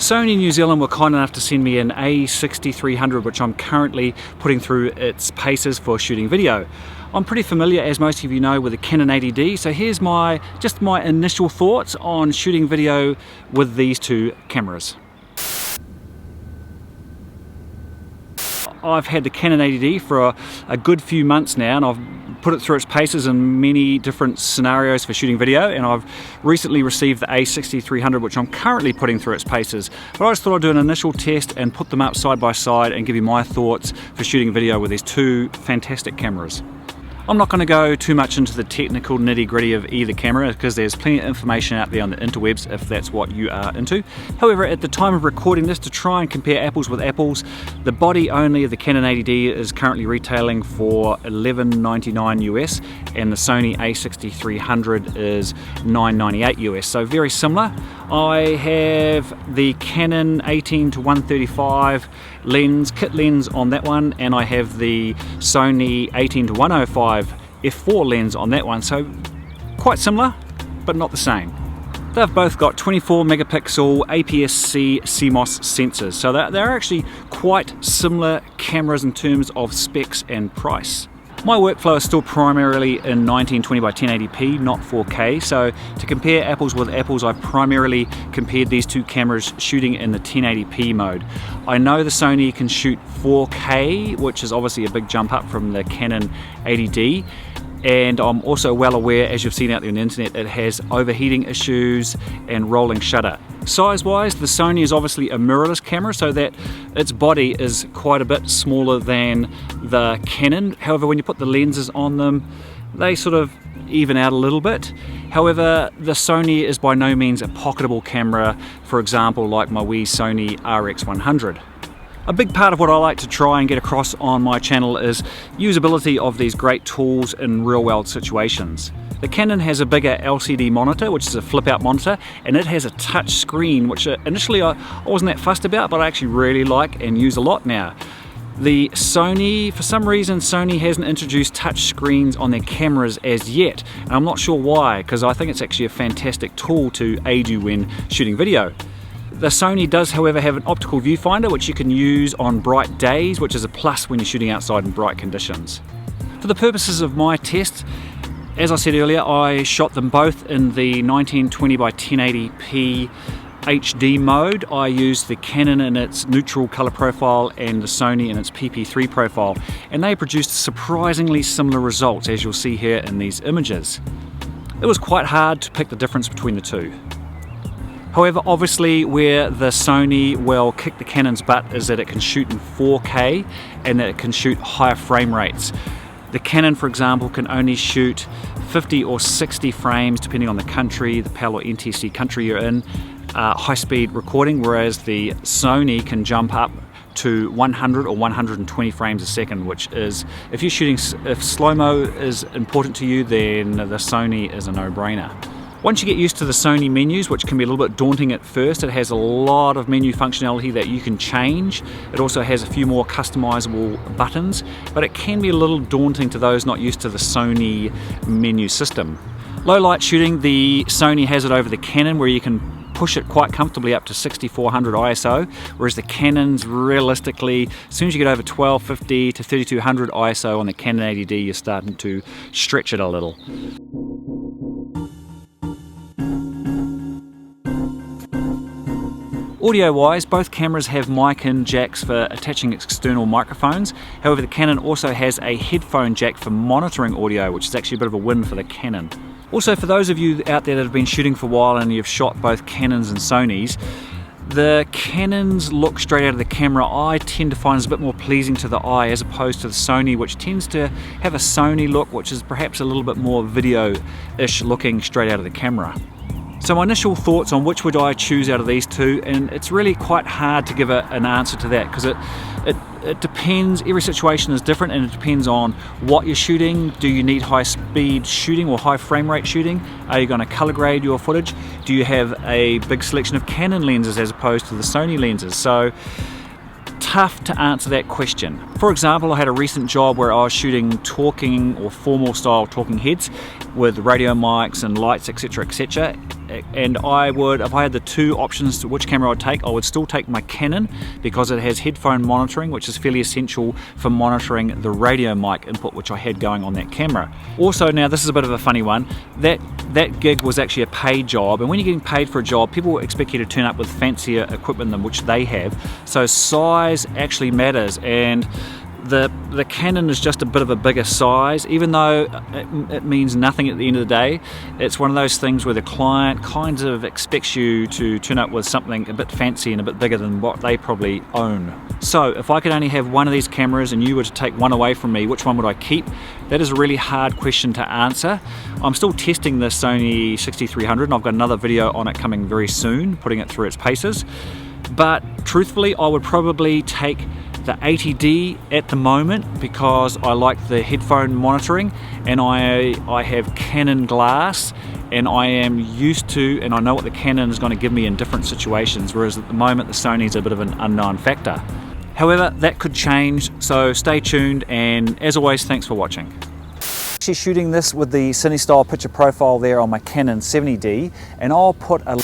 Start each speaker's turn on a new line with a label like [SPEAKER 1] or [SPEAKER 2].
[SPEAKER 1] Sony New Zealand were kind enough to send me an a6300, which I'm currently putting through its paces for shooting video. I'm pretty familiar, as most of you know, with the Canon 80D, so here's just my initial thoughts on shooting video with these two cameras. I've had the Canon 80D for a good few months now, and I've put it through its paces in many different scenarios for shooting video, and I've recently received the a6300, which I'm currently putting through its paces. But I just thought I'd do an initial test and put them up side by side and give you my thoughts for shooting video with these two fantastic cameras. I'm not going to go too much into the technical nitty-gritty of either camera because there's plenty of information out there on the interwebs if that's what you are into. However, at the time of recording this, to try and compare apples with apples, the body only of the Canon 80D is currently retailing for $11.99 US, and the Sony a6300 is $9.98 US, so very similar. I have the Canon 18-135 lens, kit lens on that one, and I have the Sony 18-105 f4 lens on that one, so quite similar but not the same. They've both got 24 megapixel APS-C CMOS sensors, so they're actually quite similar cameras in terms of specs and price. My workflow is still primarily in 1920 by 1080p, not 4K, so to compare apples with apples, I've primarily compared these two cameras shooting in the 1080p mode. I know the Sony can shoot 4K, which is obviously a big jump up from the Canon 80D, and I'm also well aware, as you've seen out there on the internet, it has overheating issues and rolling shutter. Size-wise, the Sony is obviously a mirrorless camera, so that its body is quite a bit smaller than the Canon. However, when you put the lenses on them, they sort of even out a little bit. However, the Sony is by no means a pocketable camera, for example, like my wee Sony RX100. A big part of what I like to try and get across on my channel is usability of these great tools in real-world situations. The Canon has a bigger LCD monitor, which is a flip-out monitor, and it has a touch screen, which initially I wasn't that fussed about, but I actually really like and use a lot now. The Sony, for some reason, Sony hasn't introduced touch screens on their cameras as yet, and I'm not sure why, because I think it's actually a fantastic tool to aid you when shooting video. The Sony does, however, have an optical viewfinder which you can use on bright days, which is a plus when you're shooting outside in bright conditions. For the purposes of my test, as I said earlier, I shot them both in the 1920 by 1080p HD mode. I used the Canon in its neutral color profile and the Sony in its PP3 profile, and they produced surprisingly similar results, as you'll see here in these images. It was quite hard to pick the difference between the two. However, obviously where the Sony will kick the Canon's butt is that it can shoot in 4K and that it can shoot higher frame rates. The Canon, for example, can only shoot 50 or 60 frames depending on the country, the PAL or NTSC country you're in, high-speed recording, whereas the Sony can jump up to 100 or 120 frames a second, which is, if slow-mo is important to you, then the Sony is a no-brainer. Once you get used to the Sony menus, which can be a little bit daunting at first, it has a lot of menu functionality that you can change. It also has a few more customizable buttons, but it can be a little daunting to those not used to the Sony menu system. Low light shooting, the Sony has it over the Canon, where you can push it quite comfortably up to 6400 ISO, whereas the Canons, realistically, as soon as you get over 1250 to 3200 ISO on the Canon 80D, you're starting to stretch it a little. Audio-wise, both cameras have mic-in jacks for attaching external microphones. However, the Canon also has a headphone jack for monitoring audio, which is actually a bit of a win for the Canon. Also, for those of you out there that have been shooting for a while and you've shot both Canons and Sonys, the Canon's look straight out of the camera I tend to find is a bit more pleasing to the eye as opposed to the Sony, which tends to have a Sony look, which is perhaps a little bit more video-ish looking straight out of the camera. So my initial thoughts on which would I choose out of these two, and it's really quite hard to give an answer to that because it depends, every situation is different and it depends on what you're shooting. Do you need high speed shooting or high frame rate shooting? Are you going to color grade your footage? Do you have a big selection of Canon lenses as opposed to the Sony lenses? So tough to answer that question. For example, I had a recent job where I was shooting talking or formal style talking heads with radio mics and lights, etc., etc. and I would, if I had the two options to which camera I'd take, I would still take my Canon because it has headphone monitoring, which is fairly essential for monitoring the radio mic input which I had going on that camera. Also, now this is a bit of a funny one, that gig was actually a paid job, and when you're getting paid for a job, people expect you to turn up with fancier equipment than which they have, so size actually matters, and the Canon is just a bit of a bigger size, even though it means nothing at the end of the day. It's one of those things where the client kind of expects you to turn up with something a bit fancy and a bit bigger than what they probably own. So if I could only have one of these cameras and you were to take one away from me, which one would I keep? That is a really hard question to answer. I'm still testing the Sony a6300 and I've got another video on it coming very soon, putting it through its paces. But truthfully, I would probably take the 80D at the moment because I like the headphone monitoring, and I have Canon glass, and I am used to, and I know what the Canon is going to give me in different situations, whereas at the moment the Sony's a bit of an unknown factor. However, that could change, so stay tuned, and as always, thanks for watching. Actually shooting this with the cine style picture profile there on my Canon 70D, and I'll put a